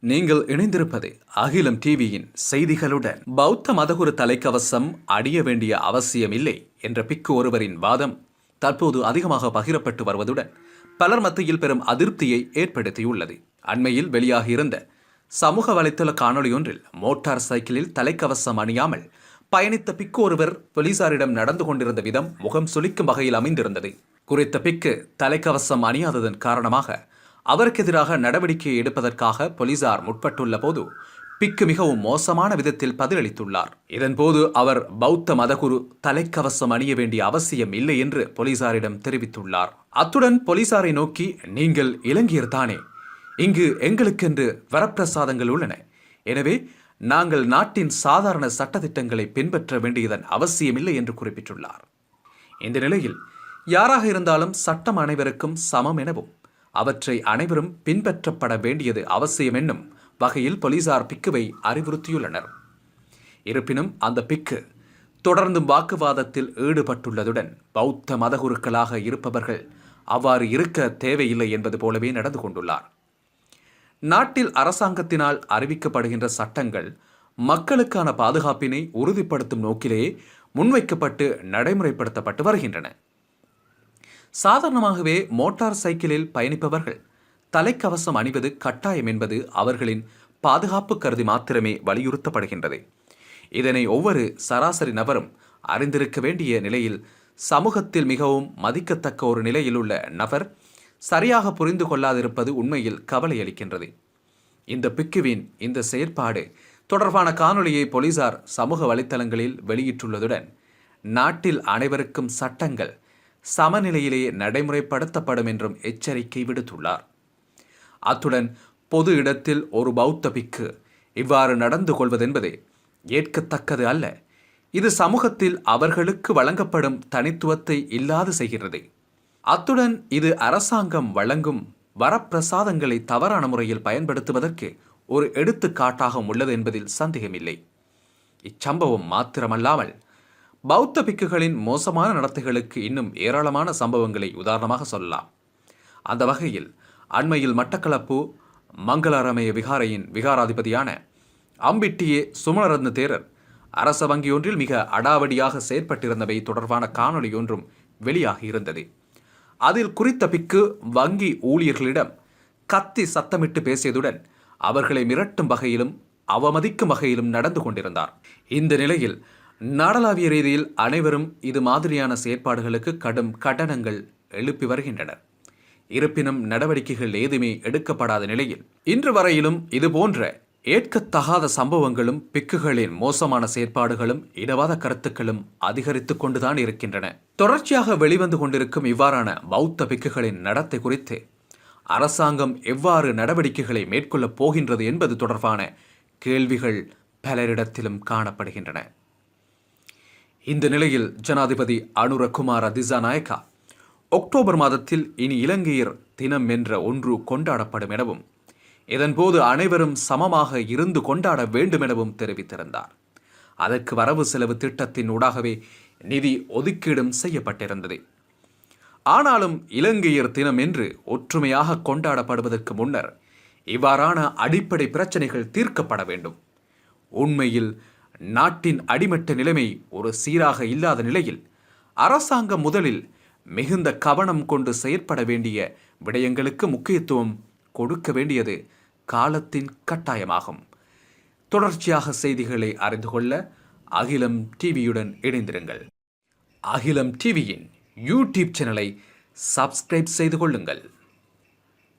நீங்கள் இணைந்திருப்பது அகிலம் டிவியின் செய்திகளுடன். பௌத்த மதகுரு தலைக்கவசம் அணிய வேண்டிய அவசியமில்லை என்ற பிக்கு ஒருவரின் வாதம் தற்போது அதிகமாக பகிரப்பட்டு வருவதுடன் பலர் மத்தியில் பெரும் அதிருப்தியை ஏற்படுத்தியுள்ளது. அண்மையில் வெளியாகியிருந்த சமூக வலைத்தள காணொலியொன்றில் மோட்டார் சைக்கிளில் தலைக்கவசம் அணியாமல் பயணித்த பிக்கு ஒருவர் போலீசாரிடம் நடந்து கொண்டிருந்த விதம் முகம் சுளிக்கும் வகையில் அமைந்திருந்தது. குறித்த பிக்கு தலைக்கவசம் அணியாததன் காரணமாக அவருக்கு எதிராக நடவடிக்கை எடுப்பதற்காக போலீசார் முற்பட்டுள்ள போது பிக்கு மிகவும் மோசமான விதத்தில் பதிலளித்துள்ளார். இதன்போது அவர் பௌத்த மதகுரு தலைக்கவசம் அணிய வேண்டிய அவசியம் இல்லை என்று போலீசாரிடம் தெரிவித்துள்ளார். அத்துடன் போலீசாரை நோக்கி, நீங்கள் இலங்கையர் தானே, இங்கு எங்களுக்கென்று வரப்பிரசாதங்கள் உள்ளன, எனவே நாங்கள் நாட்டின் சாதாரண சட்டத்திட்டங்களை பின்பற்ற வேண்டியதன் அவசியமில்லை என்று குறிப்பிட்டுள்ளார். இந்த நிலையில் யாராக இருந்தாலும் சட்டம் அனைவருக்கும் சமம் எனவும் அவற்றை அனைவரும் பின்பற்றப்பட வேண்டியது அவசியம் என்னும் வகையில் போலீசார் பிக்குவை அறிவுறுத்தியுள்ளனர். இருப்பினும் அந்த பிக்கு தொடர்ந்தும் வாக்குவாதத்தில் ஈடுபட்டுள்ளதுடன் பௌத்த மதகுருக்களாக இருப்பவர்கள் அவ்வாறு இருக்க தேவையில்லை என்பது போலவே நடந்து கொண்டுள்ளார். நாட்டில் அரசாங்கத்தினால் அறிவிக்கப்படுகின்ற சட்டங்கள் மக்களுக்கான பாதுகாப்பினை உறுதிப்படுத்தும் நோக்கிலேயே முன்வைக்கப்பட்டு நடைமுறைப்படுத்தப்பட்டு வருகின்றன. சாதாரணமாகவே மோட்டார் சைக்கிளில் பயணிப்பவர்கள் தலைக்கவசம் அணிவது கட்டாயம் என்பது அவர்களின் பாதுகாப்பு கருதி மாத்திரமே வலியுறுத்தப்படுகின்றது. இதனை ஒவ்வொரு சராசரி நபரும் அறிந்திருக்க வேண்டிய நிலையில் சமூகத்தில் மிகவும் மதிக்கத்தக்க ஒரு நிலையில் உள்ள நபர் சரியாக புரிந்து கொள்ளாதிருப்பது உண்மையில் கவலையளிக்கின்றது. இந்த பிக்குவின் இந்த செயற்பாடு தொடர்பான காணொலியை போலீசார் சமூக வலைத்தளங்களில் வெளியிட்டுள்ளதுடன் நாட்டில் அனைவருக்கும் சட்டங்கள் சமநிலையிலேயே நடைமுறைப்படுத்தப்படும் என்றும் எச்சரிக்கை விடுத்துள்ளார். அத்துடன் பொது இடத்தில் ஒரு பௌத்த பிக்கு இவ்வாறு நடந்து கொள்வதென்பது ஏற்கத்தக்கது அல்ல. இது சமூகத்தில் அவர்களுக்கு வழங்கப்படும் தனித்துவத்தை இல்லாது செய்கிறது. அத்துடன் இது அரசாங்கம் வழங்கும் வரப்பிரசாதங்களை தவறான முறையில் பயன்படுத்துவதற்கு ஒரு எடுத்துக்காட்டாக உள்ளது என்பதில் சந்தேகமில்லை. இச்சம்பவம் மாத்திரமல்லாமல் பௌத்த பிக்குகளின் மோசமான நடத்தைகளுக்கு இன்னும் ஏராளமான சம்பவங்களை உதாரணமாக சொல்லலாம். அந்த வகையில் அண்மையில் மட்டக்களப்பு மங்களரமய விகாரையின் விகாராதிபதியான அம்பிட்டியே சுமணரத்ன தேரர் அரச வங்கியொன்றில் மிக அடாவடியாக செயற்பட்டிருந்தவை தொடர்பான காணொலி ஒன்றும் வெளியாகியிருந்தது. அதில் குறித்த பிக்கு வங்கி ஊழியர்களிடம் கத்தி சத்தமிட்டு பேசியதுடன் அவர்களை மிரட்டும் வகையிலும் அவமதிக்கும் வகையிலும் நடந்து கொண்டிருந்தார். இந்த நிலையில் நாடளாவிய ரீதியில் அனைவரும் இது மாதிரியான செயற்பாடுகளுக்கு கடும் கண்டனங்கள் எழுப்பி வருகின்றனர். இருப்பினும் நடவடிக்கைகள் ஏதுமே எடுக்கப்படாத நிலையில் இன்று வரையிலும் இதுபோன்ற ஏற்கத்தகாத சம்பவங்களும் பிக்குகளின் மோசமான செயற்பாடுகளும் இடவாத கருத்துக்களும் அதிகரித்து கொண்டுதான் இருக்கின்றன. தொடர்ச்சியாக வெளிவந்து கொண்டிருக்கும் இவ்வாறான பௌத்த பிக்குகளின் நடத்தை குறித்து அரசாங்கம் எவ்வாறு நடவடிக்கைகளை மேற்கொள்ளப் போகின்றது என்பது தொடர்பான கேள்விகள் பலரிடத்திலும் காணப்படுகின்றன. இந்த நிலையில் ஜனாதிபதி அனுரகுமார திசாநாயக்கா அக்டோபர் மாதத்தில் இனி இலங்கையர் தினம் என்ற ஒன்று கொண்டாடப்படும் எனவும் இதன்போது அனைவரும் சமமாக இருந்து கொண்டாட வேண்டும் எனவும் தெரிவித்திருந்தார். அதற்கு வரவு செலவு திட்டத்தின் ஊடாகவே நிதி ஒதுக்கீடும் செய்யப்பட்டிருந்தது. ஆனாலும் இலங்கையர் தினம் என்று ஒற்றுமையாக கொண்டாடப்படுவதற்கு முன்னர் இவ்வாறான அடிப்படை பிரச்சனைகள் தீர்க்கப்பட வேண்டும். உண்மையில் நாட்டின் அடிமட்ட நிலைமை ஒரு சீராக இல்லாத நிலையில் அரசாங்கம் முதலில் மிகுந்த கவனம் கொண்டு செயற்பட வேண்டிய விடயங்களுக்கு முக்கியத்துவம் கொடுக்க வேண்டியது காலத்தின் கட்டாயமாகும். தொடர்ச்சியாக செய்திகளை அறிந்து கொள்ள அகிலம் டிவியுடன் இணைந்திருங்கள். அகிலம் டிவியின் யூடியூப் சேனலை சப்ஸ்கிரைப் செய்து கொள்ளுங்கள்.